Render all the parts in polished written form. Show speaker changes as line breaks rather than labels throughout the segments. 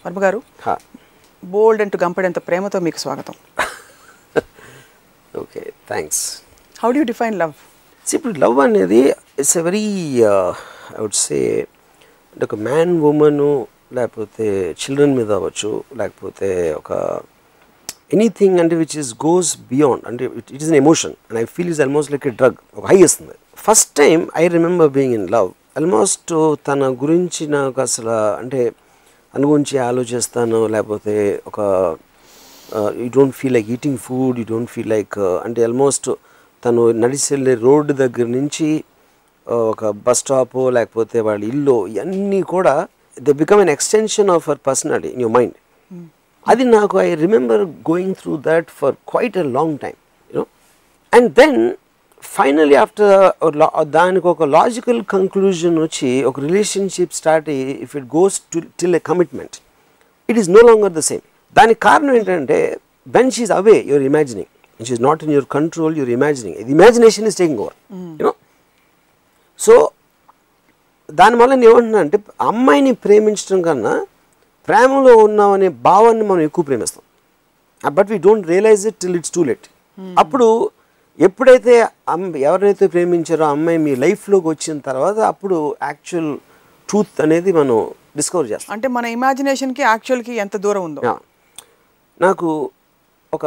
వర్మ గారు, బోల్డ్ అంటూ గంపడంత ప్రేమతో మీకు స్వాగతం.
Okay, thanks.
How do you define love?
ఇప్పుడు లవ్ అనేది it's a very I would say అంటే ఒక మ్యాన్ ఉమెను లేకపోతే చిల్డ్రన్ మీద అవ్వచ్చు, లేకపోతే ఒక ఎనీథింగ్ అంటే విచ్ ఇస్ గోస్ బియాండ్ అంటే it is an emotion and I feel is almost like a drug. ఒక హై ఇస్తుంది. First time I remember being in love, almost తన గురించి నాకు అసలు అంటే దాని గురించి ఆలోచిస్తాను. లేకపోతే ఒక you don't feel like eating food, you don't feel like అంటే ఆల్మోస్ట్ తను నడిచి వెళ్ళే రోడ్డు దగ్గర నుంచి ఒక బస్ స్టాపు లేకపోతే వాళ్ళ ఇల్లు ఇవన్నీ కూడా they become an extension of her personality in your mind. అది నాకు I remember going through that for quite a long time you know. And then finally after దానికి ఒక లాజికల్ కంక్లూజన్ వచ్చి ఒక రిలేషన్షిప్ స్టార్ట్ అయ్యి if it goes till a commitment it is no longer the same. దానికి కారణం ఏంటంటే when she is away your imagining, she is not in your control, your imagining, imagination is taking over you know. So దానివల్ల నేను ఏమంటున్నా అంటే అమ్మాయిని ప్రేమించడం కన్నా ప్రేమలో ఉన్నామనే భావాన్ని మనం ఎక్కువ ప్రేమిస్తాం. But we don't realize it till it's too late. అప్పుడు ఎప్పుడైతే ఎవరైతే ప్రేమించారో అమ్మాయి మీ లైఫ్లోకి వచ్చిన తర్వాత అప్పుడు యాక్చువల్ ట్రూత్ అనేది మనం డిస్కవర్ చేస్తాం.
అంటే మన ఇమాజినేషన్కి యాక్చువల్కి ఎంత దూరం ఉందో.
నాకు ఒక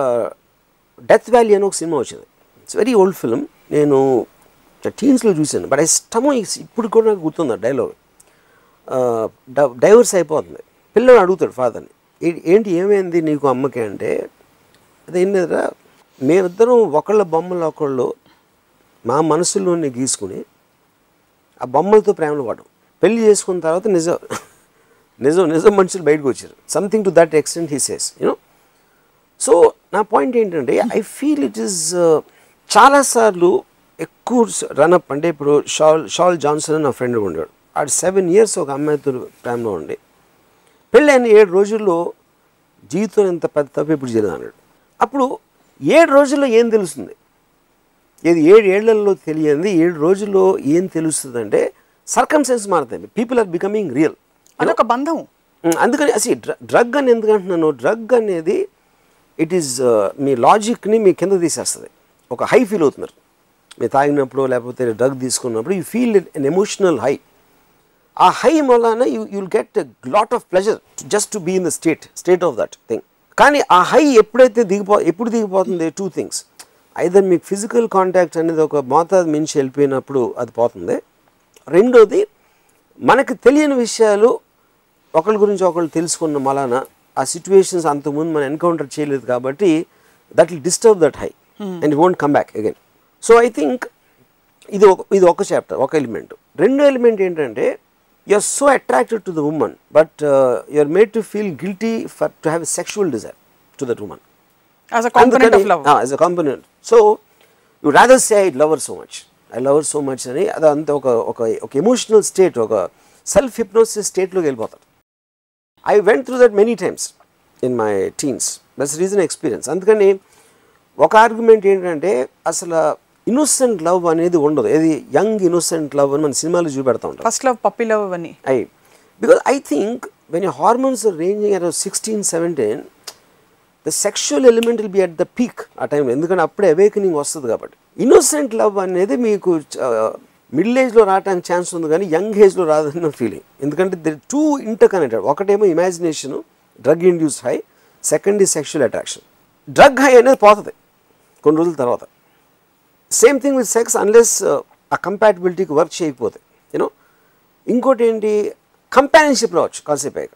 డెత్ వ్యాలీ అని ఒక సినిమా వచ్చింది. It's very old film. నేను టీన్స్లో చూశాను. బట్ ఇప్పుడు కూడా నాకు గుర్తుంది ఆ డైలాగ్. డైవర్స్ అయిపోతుంది, పిల్లలు అడుగుతాడు ఫాదర్ని, ఏంటి ఏమైంది నీకు అమ్మకి అంటే అదేం లేదురా, మేమిద్దరం ఒకళ్ళ బొమ్మలు ఒకళ్ళు మా మనసులోనే గీసుకుని ఆ బొమ్మలతో ప్రేమలో పడడం, పెళ్లి చేసుకున్న తర్వాత నిజం నిజం నిజం మనుషులు బయటకు వచ్చారు. Something to that extent he says you know. So నా పాయింట్ ఏంటంటే ఐ ఫీల్ ఇట్ ఈస్ చాలాసార్లు ఎక్కువ రన్అప్ అంటే ఇప్పుడు షాల్ జాన్సన్ అని నా ఫ్రెండ్ ఉండేవాడు. ఆడు 7 years ఒక అమ్మాయితో ప్రేమలో ఉండి పెళ్ళైన 7 రోజుల్లో జీవితం ఎంత పెద్ద తప్పు ఇప్పుడు చేయలేదు అన్నాడు. అప్పుడు 7 రోజుల్లో ఏం తెలుస్తుంది? ఏది 7 ఏళ్లలో తెలియంది 7 రోజుల్లో ఏం తెలుస్తుంది అంటే సర్కమ్స్టెన్స్ మారుతాయి. People are becoming real.
అదొక బంధం.
అందుకని అసలు డ్రగ్ అని ఎందుకు అంటున్నాను, డ్రగ్ అనేది ఇట్ ఈస్ మీ లాజిక్ని మీ కింద తీసేస్తుంది. ఒక హై ఫీల్ అవుతున్నారు మీరు తాగినప్పుడు లేకపోతే డ్రగ్ తీసుకున్నప్పుడు you feel an emotional high. ఆ హై వలన you'll get a lot of pleasure just to be in the state of that thing. కానీ ఆ హై ఎప్పుడైతే ఎప్పుడు దిగిపోతుంది, 2 things. ఐదర్ మీకు ఫిజికల్ కాంటాక్ట్ అనేది ఒక మోతాదు మించి వెళ్ళిపోయినప్పుడు అది పోతుంది. రెండోది మనకు తెలియని విషయాలు ఒకరి గురించి ఒకళ్ళు తెలుసుకున్న మలాన ఆ సిచ్యువేషన్స్ అంతకుముందు మనం ఎన్కౌంటర్ చేయలేదు కాబట్టి that will disturb that high and it won't come back again. So I think ఇది ఒక చాప్టర్, ఒక ఎలిమెంట్. రెండో ఎలిమెంట్ ఏంటంటే you are so attracted to the women but you are made to feel guilty for to have a sexual desire to that women
as a component of love.
As a component. So you rather say I love her so much, I love her so much అని అదంతా ఒక emotional state, ఒక self hypnosis స్టేట్లోకి వెళ్ళిపోతారు. I went through that many times in my teens. That's reason experience. అందుకని ఒక argument ఏంటంటే అసలు innocent love అనేది ఉండదు. ఏది యంగ్ ఇన్నోసెంట్ లవ్ అని మన సినిమాలు చూపెడతా ఉంటాం.
ఫస్ట్ లవ్, పప్పీ లవ్ అని.
Because I think when your hormones are ranging at 16-17 the sexual element will be at the peak ఆ టైంలో. ఎందుకంటే అప్పుడే అవేకనింగ్ వస్తుంది కాబట్టి. ఇన్నోసెంట్ లవ్ అనేది మీకు మిడిల్ ఏజ్లో రావడానికి ఛాన్స్ ఉంది కానీ యంగ్ ఏజ్లో రాదన్న ఫీలింగ్. ఎందుకంటే దే టూ ఇంటర్ కనెక్టెడ్. ఒకటేమో imagination, drug induced high. Second ఈ సెక్షువల్ అట్రాక్షన్. డ్రగ్ హై అనేది పోతుంది కొన్ని రోజుల తర్వాత. Same thing with sex unless ఆ కంపాటిబిలిటీకి వర్క్ చేయకపోతే యూనో. ఇంకోటి ఏంటి, కంపానియన్షిప్ రావచ్చు కాసేపు అయ్యాక.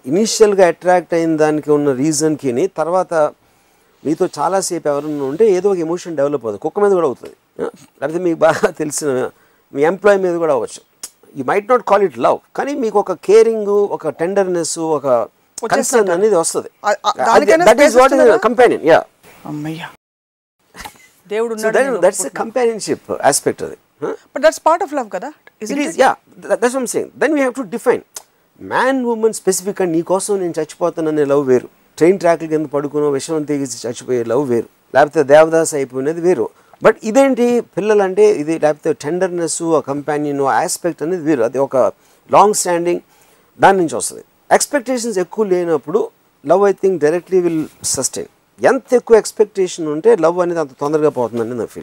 ఇనీషియల్గా అట్రాక్ట్ అయిన దానికి ఉన్న రీజన్కి తర్వాత మీతో చాలాసేపు ఎవరన్నా ఉంటే ఏదో ఒక ఎమోషన్ డెవలప్ అవుతుంది. కుక్క మీద కూడా అవుతుంది, లేకపోతే మీకు బాగా తెలిసిన మీ ఎంప్లాయీ మీద కూడా అవ్వచ్చు. You might not call it love, కానీ మీకు ఒక కేరింగ్, ఒక టెండర్నెస్, ఒక కన్సర్న్ అనేది వస్తుంది. That is what is companion. Yeah,
అమ్మయ్య దేవుడు
దట్స్ ఎ కంపానియన్షిప్ ఆస్పెక్ట్ అది.
But that's part of love కదా.
It is. Yeah, that's what I am saying. Then we have to define man woman స్పెసిఫిక్గా నీ కోసం నేను చచ్చిపోతాననే లవ్ వేరు, train ట్రాక్ల కింద పడుకున్న విషయం తెగిసి చచ్చిపోయే లవ్ వేరు, లేకపోతే దేవదాస్ అయిపోయినది వేరు. బట్ ఇదేంటి పిల్లలు అంటే ఇది, లేకపోతే టెండర్నెస్, ఆ కంపానియన్ ఆస్పెక్ట్ అనేది వేరు. అది ఒక లాంగ్ స్టాండింగ్ దాని నుంచి వస్తుంది. ఎక్స్పెక్టేషన్స్ ఎక్కువ లేనప్పుడు love I think directly will sustain. ఎంత ఎక్కువ ఎక్స్పెక్టేషన్ ఉంటే లవ్ అనేది అంత తొందరగా పోతుందని నా ఫీలింగ్.